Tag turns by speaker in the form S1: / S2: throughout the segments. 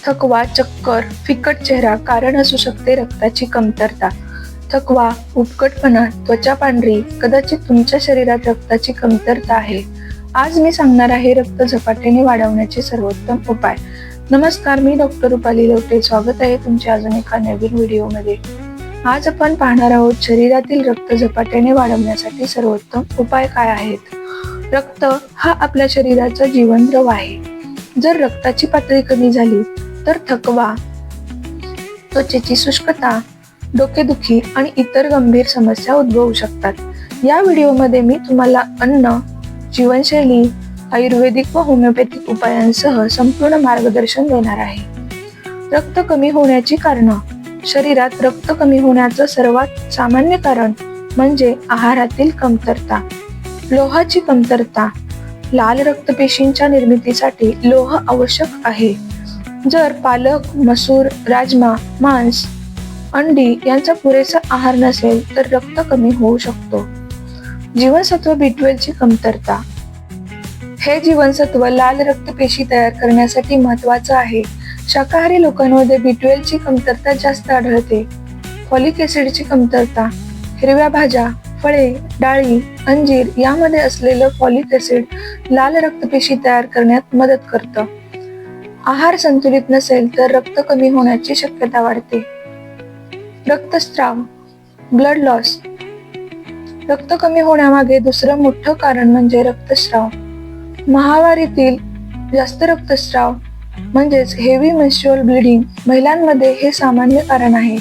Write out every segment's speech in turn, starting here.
S1: थकवा, चक्कर, फिकट चेहरा कारण असू शकते रक्ताची कमतरता. थकवा, उपकटपणा, त्वचा पांढरी, कदाचित तुमच्या शरीरात रक्ताची कमतरता आहे. आज मी सांगणार आहे रक्त झपाट्याने वाढवण्याचे सर्वोत्तम उपाय. नमस्कार, मी डॉक्टर रुपाली लवटे. स्वागत आहे तुमच्या अजून एका नवीन व्हिडिओमध्ये. आज आपण पाहणार आहोत शरीरातील रक्त झपाट्याने वाढवण्यासाठी सर्वोत्तम उपाय काय आहेत. रक्त हा आपल्या शरीराचा जीवनद्रव आहे. जर रक्ताची पातळी कमी झाली तर थकवा, त्वचेची शुष्कता, डोकेदुखी आणि इतर गंभीर समस्या उद्भवू शकतात. या व्हिडिओमध्ये मी तुम्हाला अन्न, जीवनशैली, आयुर्वेदिक व होमिओपॅथिक उपायांसह संपूर्ण मार्गदर्शन देणार आहे. रक्त कमी होण्याची कारणं. शरीरात रक्त कमी होण्याचं सर्वात सामान्य कारण म्हणजे आहारातील कमतरता. लोहाची कमतरता. लाल रक्तपेशींच्या निर्मितीसाठी लोह आवश्यक आहे. जर पालक, मसूर, राजमा, मांस, अंडी यांचा पुरेसा आहार नसेल तर रक्त कमी होऊ शकतो. जीवनसत्व B12 ची कमतरता. हे जीवनसत्व लाल रक्तपेशी तयार करण्यासाठी महत्वाचं आहे. शाकाहारी लोकांमध्ये B12 ची कमतरता जास्त आढळते. फॉलिक ऍसिडची कमतरता. हिरव्या भाज्या, फळे, डाळी, अंजीर यामध्ये असलेलं फॉलिक ऍसिड लाल रक्तपेशी तयार करण्यात मदत करतं. आहार संतुलित नसेल तर रक्त कमी होण्याची शक्यता वाढते. रक्तस्राव, ब्लड लॉस. रक्त कमी होण्यामागे दुसरं मोठं कारण म्हणजे रक्तस्राव. माहवारीतील जास्त रक्तस्राव म्हणजेच हेवी मेन्स्ट्रुअल ब्लिडिंग महिलांमध्ये हे सामान्य कारण आहे.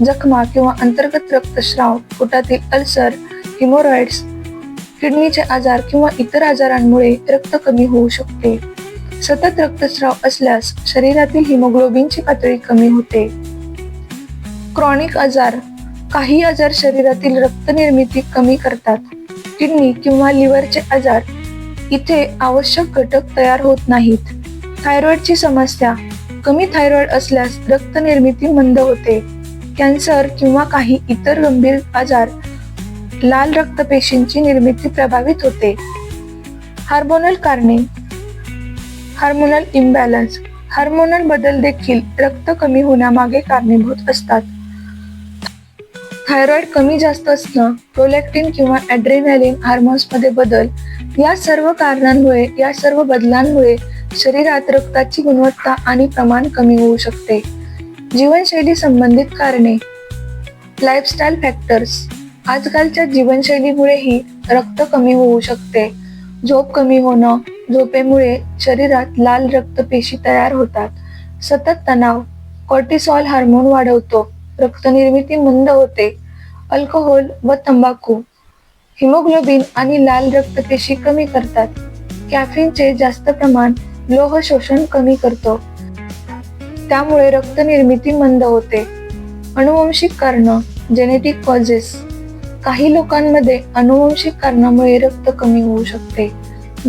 S1: जखमा किंवा अंतर्गत रक्तस्राव, पोटातील अल्सर, हिमोरॉइड्स, किडनीचे आजार किंवा इतर आजारांमुळे रक्त कमी होऊ शकते. सतत रक्तस्राव असल्यास शरीरातील हिमोग्लोबिनची पातळी कमी होते. क्रॉनिक आजार. काही आजार शरीरातील रक्त निर्मिती कमी करतात. किडनी किंवा लिव्हरचे आजार. इथे आवश्यक घटक तयार होत नाहीत. थायरॉइडची समस्या. कमी थायरॉइड असल्यास रक्त निर्मिती मंद होते. कॅन्सर किंवा काही इतर गंभीर आजार लाल रक्तपेशींची निर्मिती प्रभावित होते. हार्मोनल कारणे. Hormonal imbalance. हार्मोनल बदल देखील रक्त कमी होण्यामागे कारणीभूत असतात. थायरॉइड कमी जास्त असणं, प्रोलॅक्टिन किंवा ॲड्रेनालिन हार्मोन्समध्ये बदल, या सर्व बदलांमुळे शरीरात रक्ताची गुणवत्ता आणि प्रमाण कमी होऊ शकते. जीवनशैली संबंधित कारणे. Lifestyle factors. आजकालच्या जीवनशैलीमुळेही रक्त कमी होऊ शकते. झोप कमी होणं. झोपेमुळे शरीरात लाल रक्तपेशी तयार होतात. सतत तणाव. कॉर्टिसॉल हार्मोन वाढवतो. रक्तनिर्मिती मंद होते. अल्कोहोल व तंबाखू हिमोग्लोबिन आणि लाल रक्तपेशी कमी करतात. कॅफीनचे जास्त प्रमाण लोह शोषण कमी करतो. त्यामुळे रक्तनिर्मिती मंद होते. अनुवंशिक कारणं. Genetic causes. काही लोकांमध्ये अनुवंशिक कारणामुळे रक्त कमी होऊ शकते,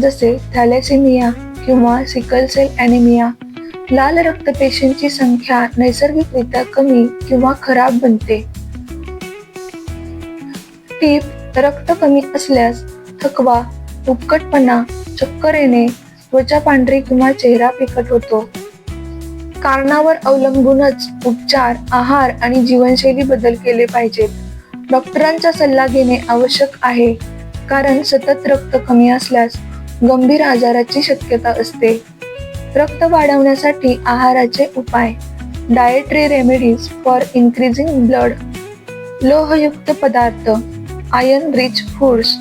S1: जसे थॅलेसेमिया किंवा सिकल सेल ॲनिमिया. लाल रक्तपेशींची संख्या नैसर्गिकरित्या कमी किंवा खराब बनते. टीप. रक्त कमी असल्यास थकवा, उपकटपणा, चक्कर येणे, त्वचा पांढरी किंवा चेहरा फिकट होतो. कारणावर अवलंबूनच उपचार, आहार आणि जीवनशैली बदल केले पाहिजेत. डॉक्टरांचा सल्ला घेणे आवश्यक आहे, कारण सतत रक्त कमी असल्यास गंभीर आजाराची शक्यता असते. रक्त वाढवण्यासाठी आहाराचे उपाय. Dietary remedies for increasing blood. लोहयुक्त पदार्थ. Iron rich foods.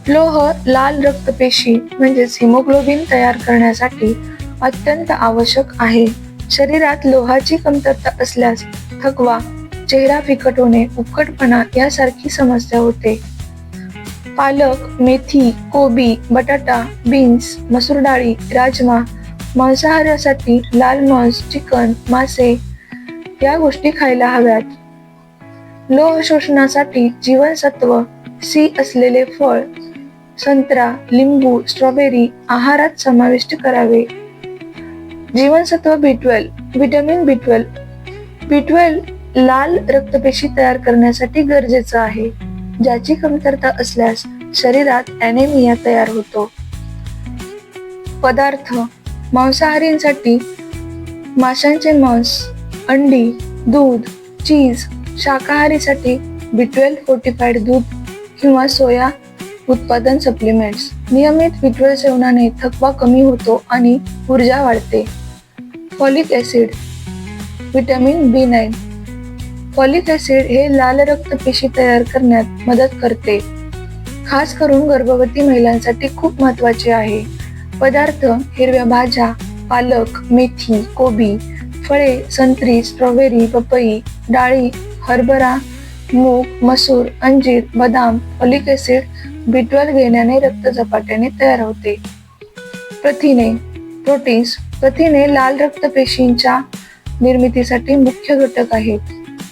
S1: लोह लाल रक्तपेशी म्हणजेच हिमोग्लोबिन तयार करण्यासाठी अत्यंत आवश्यक आहे. शरीरात लोहाची कमतरता असल्यास थकवा, चेहरा फिकट होणे, उपकटपणा यासारखी समस्या होते. पालक, मेथी, कोबी, बटाटा, बीन्स, मसूर डाळी, राजमा. मांसाहारासाठी लाल मांस, चिकन, मासे या गोष्टी खायला हव्यात. लोह शोषणासाठी जीवनसत्व C असलेले फळ, संत्रा, लिंबू, स्ट्रॉबेरी आहारात समाविष्ट करावे. जीवनसत्व B12. Vitamin B12. B12 लाल रक्तपेशी तयार करण्यासाठी गरजेचं आहे, ज्याची कमतरता असल्यास शरीरात ॲनेमिया तयार होतो. पदार्थ. मांसाहारींसाठी माशांचे मांस, अंडी, दूध, चीज. शाकाहारीसाठी B12 फोर्टिफाईड दूध किंवा सोया उत्पादन सप्लिमेंट्स. नियमित B12 सेवनाने थकवा कमी होतो आणि ऊर्जा वाढते. Folic acid, vitamin B9. Folic acid हे लाल रक्तपेशी तयार करण्यात मदत करते. खास करून गर्भवती महिलांसाठी खूप महत्त्वाचे आहे. पदार्थ: हिरव्या भाज्या, पालक, मेथी, कोबी. फळे: संत्री, स्ट्रॉबेरी, पपई. डाळी: हरभरा, मूग, मसूर, अंजीर, बदाम. फॉलिक ॲसिड B12 घेण्याने रक्त झपाट्याने तयार होते. प्रथिने, प्रोटीन्स. प्रथिने लाल रक्तपेशींच्या निर्मितीसाठी मुख्य घटक आहेत.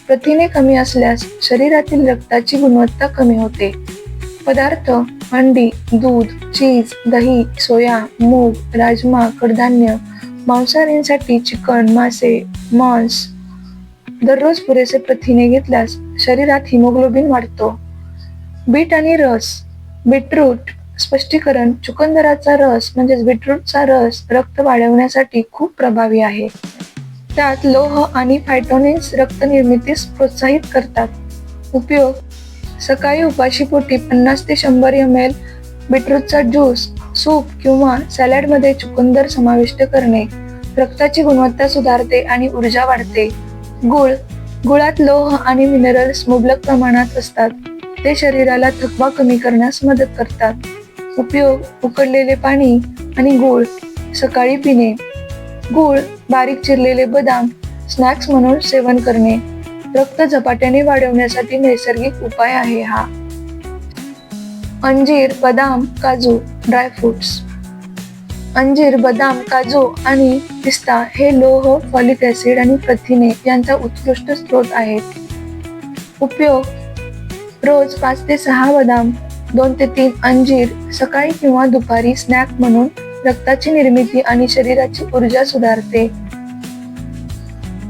S1: प्रथिने कमी असल्यास शरीरातील रक्ताची गुणवत्ता कमी होते. पदार्थ: अंडी, दूध, चीज, दही, सोया, मूग, राजमा, कडधान्य. मांसाहारींसाठी चिकन, मासे, मांस. दररोज पुरेसे प्रथिने घेतल्यास शरीरात हिमोग्लोबिन वाढतो. बीट आणि रस. बीटरूट. स्पष्टीकरण: चुकंदराचा रस म्हणजेच बीटरूटचा रस रक्त वाढवण्यासाठी खूप प्रभावी आहे. त्यात लोह आणि फायटोनिन्स रक्त निर्मितीस प्रोत्साहित करतात. उपयोग: सकाळी उपाशीपोटी 50 ते 100 ml बीटरूटचा ज्यूस, सूप किंवा सॅलडमध्ये चुकंदर समाविष्ट करणे रक्ताची गुणवत्ता सुधारते आणि ऊर्जा वाढते. गूळ. गुळात लोह आणि मिनरल्स मुबलक प्रमाणात असतात. ते शरीराला थकवा कमी करण्यास मदत करतात. उपयोग: उकडलेले पाणी आणि गूळ सकाळी पिणे. गूळ, बारीक चिरलेले बदाम स्नॅक्स म्हणून सेवन करणे रक्त झपाट्याने वाढवण्यासाठी नैसर्गिक उपाय आहे हा. अंजीर, बदाम, काजू. ड्रायफ्रुट्स. अंजीर, बदाम, काजू आणि पिस्ता हे लोह, फॉलिक ॲसिड आणि प्रथिने यांचा उत्कृष्ट स्रोत आहेत. उपयोग: रोज 5 ते 6 बदाम, 2 ते 3 अंजीर सकाळी किंवा दुपारी स्नॅक म्हणून रक्ताची निर्मिती आणि शरीराची ऊर्जा सुधारते.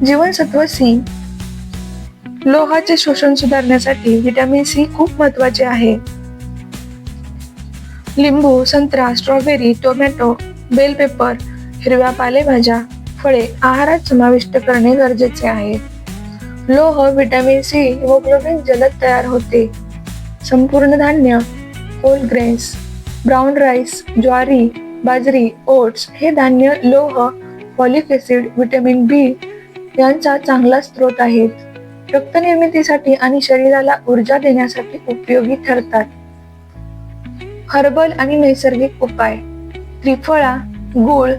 S1: जीवनसत्व C. लोहाचे शोषण सुधारण्यासाठी व्हिटॅमिन C खूप महत्त्वाचे आहे. लिंबू, संत्रा, स्ट्रॉबेरी, टोमॅटो, बेल पेपर, हिरव्या पालेभाज्या, फळे आहारात समाविष्ट करणे गरजेचे आहे. लोह, व्हिटॅमिन C, हिमोग्लोबिन जलद तयार होते. संपूर्ण धान्य, होल ग्रेन्स, ब्राऊन राईस, ज्वारी, बाजरी, ओट्स हे धान्य लोह, फॉलिक ॲसिड, व्हिटॅमिन B यांचा चांगला स्रोत आहेत. रक्त निर्मितीसाठी आणि शरीराला ऊर्जा देण्यासाठी उपयोगी ठरतात. हर्बल आणि नैसर्गिक उपाय. त्रिफळा, गूळ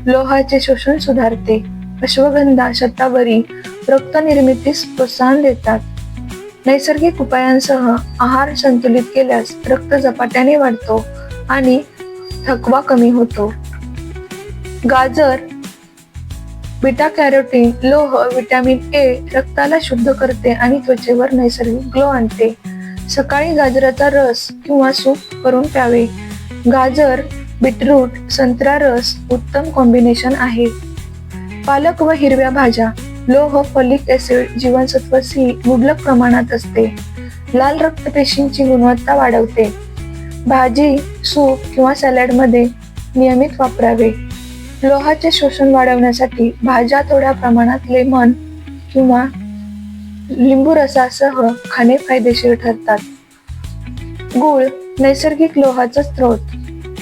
S1: लोहाचे शोषण सुधारते. अश्वगंधा, शतावरी रक्त निर्मितीस प्रोत्साहन देतात. नैसर्गिक उपायांसह आहार संतुलित केल्यास रक्त झपाट्याने वाढतो आणि थकवा कमी होतो. गाजर, बीटा कॅरोटीन, लोह, व्हिटॅमिन A रक्ताला शुद्ध करते आणि त्वचेवर नैसर्गिक ग्लो आणते. सकाळी गाजराचा रस किंवा सूप करून प्यावे. गाजर, बीटरूट, संत्रा रस उत्तम कॉम्बिनेशन आहे. पालक व हिरव्या भाज्या. लोह, फॉलिक ॲसिड, जीवनसत्व C मुबलक प्रमाणात असते. लाल रक्तपेशींची गुणवत्ता वाढवते. भाजी, सूप किंवा सॅलडमध्ये नियमित वापरावे. लोहाचे शोषण वाढवण्यासाठी भाज्या थोड्या प्रमाणात लेमन किंवा लिंबू रसासह खाणे फायदेशीर ठरतात. गूळ, नैसर्गिक लोहाचा स्रोत,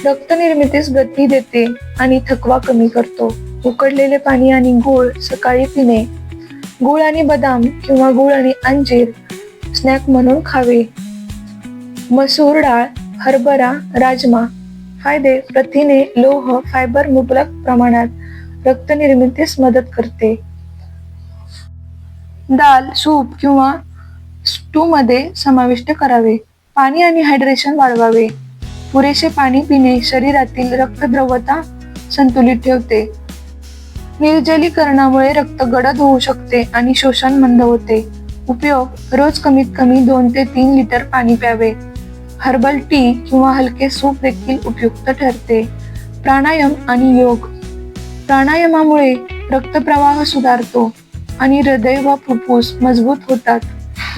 S1: रक्त निर्मितीस गती देते आणि थकवा कमी करतो. उकडलेले पाणी आणि गूळ सकाळी पिणे. गूळ आणि बदाम किंवा गूळ आणि अंजीर स्नॅक म्हणून खावे. मसूर डाळ, हरभरा, राजमा. फायदे: प्रथिने, लोह, फायबर मुबलक प्रमाणात रक्त निर्मितीस मदत करते. दाल, सूप किंवा स्टू मध्ये समाविष्ट करावे. पाणी आणि हायड्रेशन वाढवावे. पुरेसे पाणी पिणे शरीरातील रक्तद्रवता संतुलित ठेवते. निर्जलीकरणामुळे रक्त गडद होऊ शकते आणि शोषण मंद होते. उपयोग: रोज कमीत कमी 2 ते 3 लिटर पाणी प्यावे. हर्बल टी किंवा हलके सूप देखील उपयुक्त ठरते. प्राणायाम आणि योग. प्राणायामामुळे रक्तप्रवाह सुधारतो आणि हृदय व फुफ्फुस मजबूत होतात.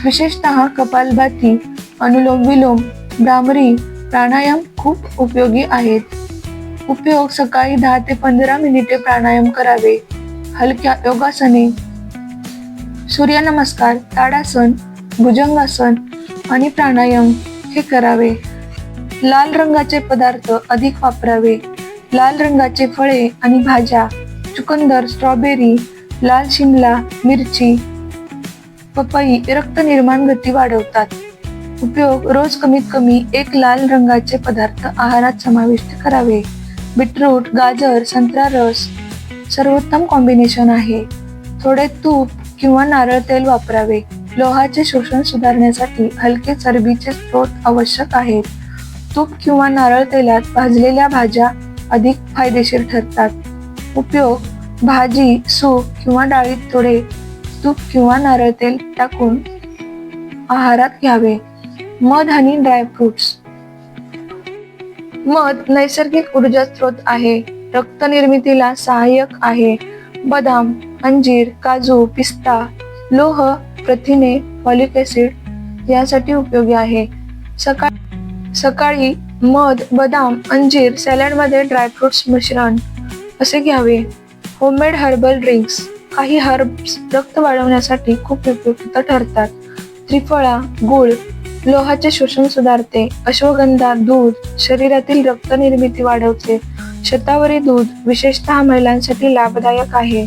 S1: विशेषतः कपालभाती, अनुलोम विलोम, भ्रामरी प्राणायाम खूप उपयोगी आहेत. उपयोग सकाळी 10 ते 15 मिनिटे प्राणायाम करावे. हलक्या योगासने, सूर्यनमस्कार, ताडासन, भुजंगासन आणि प्राणायाम हे करावे. लाल रंगाचे पदार्थ अधिक वापरावे. लाल रंगाचे फळे आणि भाज्या, चुकंदर, स्ट्रॉबेरी, लाल शिमला मिरची, पपई रक्त निर्माण गती वाढवतात. उपयोग रोज कमीत कमी एक लाल रंगाचे पदार्थ आहारात समाविष्ट करावे. बीटरूट, गाजर, संत्रा रस सर्वोत्तम कॉम्बिनेशन आहे. थोडे तूप किंवा नारळ तेल वापरावे. लोहाचे शोषण सुधारण्यासाठी हलके चरबीचे स्रोत आवश्यक आहेत. तूप किंवा नारळ तेलात भाजलेल्या भाज्या अधिक फायदेशीर ठरतात. उपयोग भाजी, सूप किंवा डाळीत थोडे तूप किंवा नारळ तेल टाकून आहारात घ्यावे. मध आणि ड्रायफ्रुट्स. मध नैसर्गिक ऊर्जा स्रोत आहे. रक्त निर्मितीला सहाय्यक आहे. बदाम, अंजीर, काजू, पिस्ता लोह, प्रथिने, फॉलिक ऍसिड यासाठी उपयोगी आहे. सकाळी मध, बदाम, अंजीर सॅलडमध्ये ड्रायफ्रुट्स मिश्रण असे घ्यावे. Homemade herbal drinks. काही हर्ब्स रक्त वाढवण्यासाठी खूप उपयुक्त ठरतात. त्रिफळा, गूळ लोहाचे शोषण सुधारते. अश्वगंधा दूध शरीरातील रक्त निर्मिती वाढवते. शतावरी दूध विशेषतः महिलांसाठी लाभदायक आहे.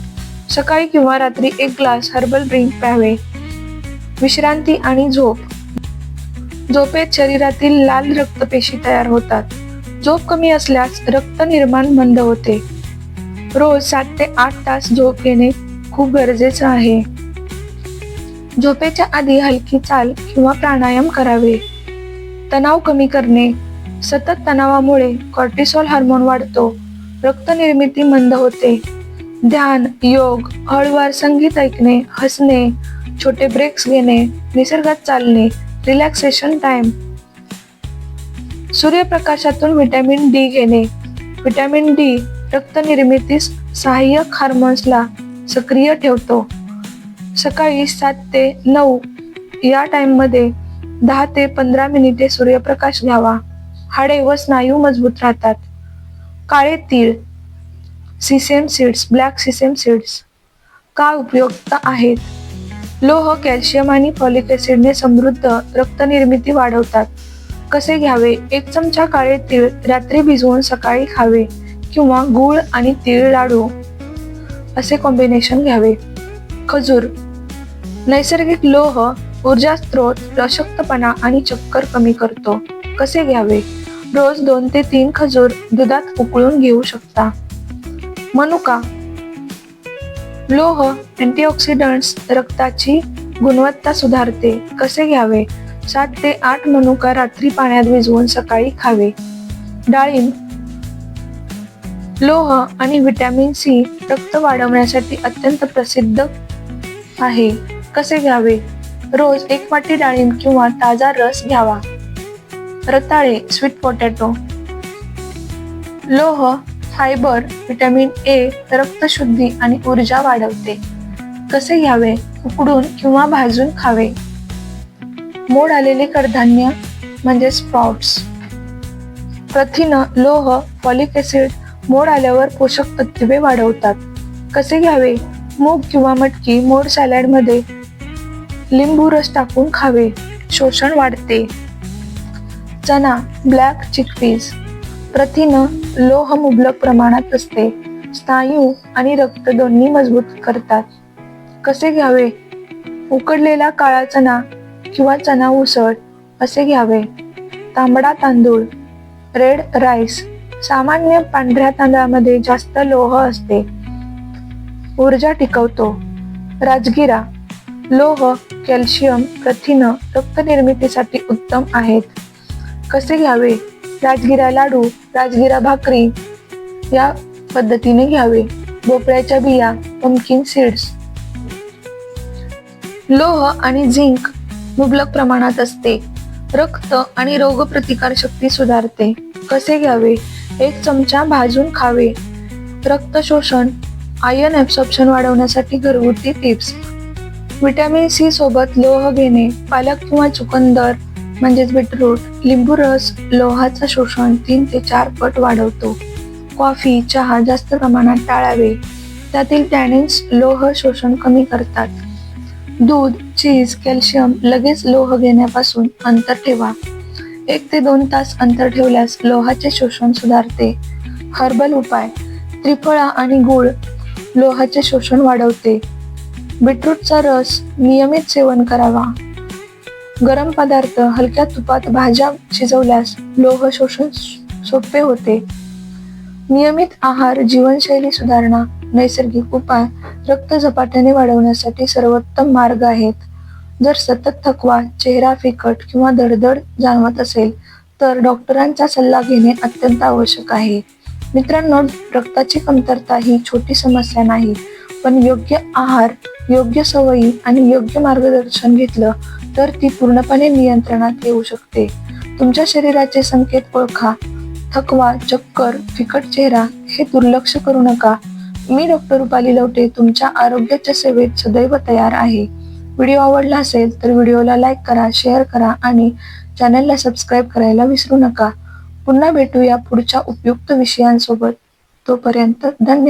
S1: सकाळी किंवा रात्री एक ग्लास हर्बल ड्रिंक प्यावे. विश्रांती आणि झोप. झोपेत शरीरातील लाल रक्तपेशी तयार होतात. झोप कमी असल्यास रक्त निर्माण मंद होते. रोज 7 ते 8 तास झोप घेणे खूप गरजेचं आहे. झोपेच्या आधी हलकी चाल किंवा प्राणायाम करावे. तणाव कमी करणे. सतत तणावामुळे कॉर्टिसॉल हार्मोन वाढतो. रक्त निर्मिती मंद होते. ध्यान, योग, हळूवार संगीत ऐकणे, हसणे, छोटे ब्रेक्स घेणे, निसर्गात चालणे, रिलॅक्सेशन टाइम. सूर्यप्रकाशातून व्हिटॅमिन डी घेणे. व्हिटॅमिन डी रक्त निर्मितीस सहाय्यक हार्मोन्सला सक्रिय ठेवतो. सकाळी 7 ते 9 या टाइम मध्ये 10 ते 15 मिनिटे सूर्यप्रकाश घ्यावा. हाडे व स्नायू मजबूत राहतात. काळे तीळ, सिसेम सीड्स, ब्लॅक सिसेम सीड्स का उपयुक्त आहेत? लोह, कॅल्शियम आणि फॉलिक ऍसिडने समृद्ध रक्त निर्मिती वाढवतात. कसे घ्यावे? 1 चमचा काळे तीळ रात्री भिजवून सकाळी खावे किंवा गूळ आणि तीळ लाडू असे कॉम्बिनेशन घ्यावे. खजूर नैसर्गिक लोह, ऊर्जा स्त्रोत, अशक्तपणा आणि चक्कर कमी करतो. कसे घ्यावे? रोज 2 ते 3 खजूर दुधात उकळून घेऊ शकता. मनुका लोह, अँटीऑक्सिडंट्स, रक्ताची गुणवत्ता सुधारते. कसे घ्यावे? 7 ते 8 मनुका रात्री पाण्यात भिजवून सकाळी खावे. डाळिंब लोह आणि व्हिटॅमिन सी रक्त वाढवण्यासाठी अत्यंत प्रसिद्ध आहे. कसे घ्यावे? रोज 1 वाटी डाळिंब किंवा ताजा रस घ्यावा. रताळे, स्वीट पोटॅटो लोह, फायबर, व्हिटॅमिन ए रक्तशुद्धी आणि ऊर्जा वाढवते. कसे घ्यावे? उकडून किंवा भाजून खावे. मोड आलेले कडधान्य म्हणजे स्प्राउट्स. प्रथिन, लोह, फॉलिक ऍसिड मोड आल्यावर पोषक तत्वे वाढवतात. कसे घ्यावे? मूग किंवा मटकी मोड सॅलड मध्ये लिंबू रस टाकून खावे. शोषण वाढते. चना, ब्लॅक चिकपीज प्रथिन, लोह मुबलक प्रमाणात असते. स्नायू आणि रक्त दोन्ही मजबूत करतात. कसे घ्यावे? उकडलेला काळा चना किंवा चना उसळ असे घ्यावे. तांबडा तांदूळ, रेड राईस सामान्य पांढऱ्या तांदळामध्ये जास्त लोह असते. ऊर्जा टिकवतो. राजगिरा लोह, कॅल्शियम, प्रथिन रक्त निर्मितीसाठी उत्तम आहेत. कसे घ्यावे? राजगिरा लाडू, राजगिरा भाकरी या पद्धतीने घ्यावे. भोपळ्याच्या बिया, पंपकिन सीड्स. लोह आणि झिंक मुबलक प्रमाणात असते. रक्त आणि रोगप्रतिकार शक्ती सुधारते. कसे घ्यावे? 1 चमचा भाजून खावे. रक्त शोषण, आयर्न ऍब्सॉर्प्शन वाढवण्यासाठी घरगुती टिप्स. व्हिटॅमिन सी सोबत लोह घेणे. पालक किंवा चुकंदर म्हणजेच बीटरूट, लिंबू रस लोहाचं शोषण 3 ते 4 पट वाढवतो. कॉफी, चहा जास्त प्रमाणात टाळावे. त्यातील टॅनिन्स लोह शोषण कमी करतात. दूध, चीज, कॅल्शियम लगेच लोह घेण्यापासून अंतर ठेवा. 1 ते 2 तास अंतर ठेवल्यास लोहाचे शोषण सुधारते. हर्बल उपाय: त्रिफळा आणि गूळ लोहाचे शोषण वाढवते. बीटरूटचा रस नियमित सेवन करावा. गरम पदार्थ हलक्या तुपात भाज्या शिजवल्यास लोह शोषण सोपे होते. नियमित आहार, जीवनशैली सुधारणा, नैसर्गिक उपाय रक्त झपाट्याने वाढवण्यासाठी सर्वोत्तम मार्ग आहेत. जर सतत थकवा, चेहरा फिकट किंवा धडधड जाणवत असेल तर डॉक्टरांचा सल्ला घेणे अत्यंत आवश्यक आहे. मित्रांनो, रक्ताची कमतरता ही छोटी समस्या नाही, पण योग्य आहार, योग्य सवयी आणि योग्य मार्गदर्शन घेतलं तर ती पूर्णपणे नियंत्रणात येऊ शकते. तुमच्या शरीराचे संकेत ओळखा. थकवा, चक्कर, फिकट चेहरा हे दुर्लक्ष करू नका. मी डॉक्टर रुपाली लवटे तुमच्या आरोग्याच्या सेवेत सदैव तयार आहे. व्हिडिओ आवडला असेल तर व्हिडिओला लाईक करा, शेअर करा आणि चॅनलला सबस्क्राईब करायला विसरू नका. पुन्हा भेटूया पुढच्या उपयुक्त विषयांसोबत. तोपर्यंत धन्यवाद.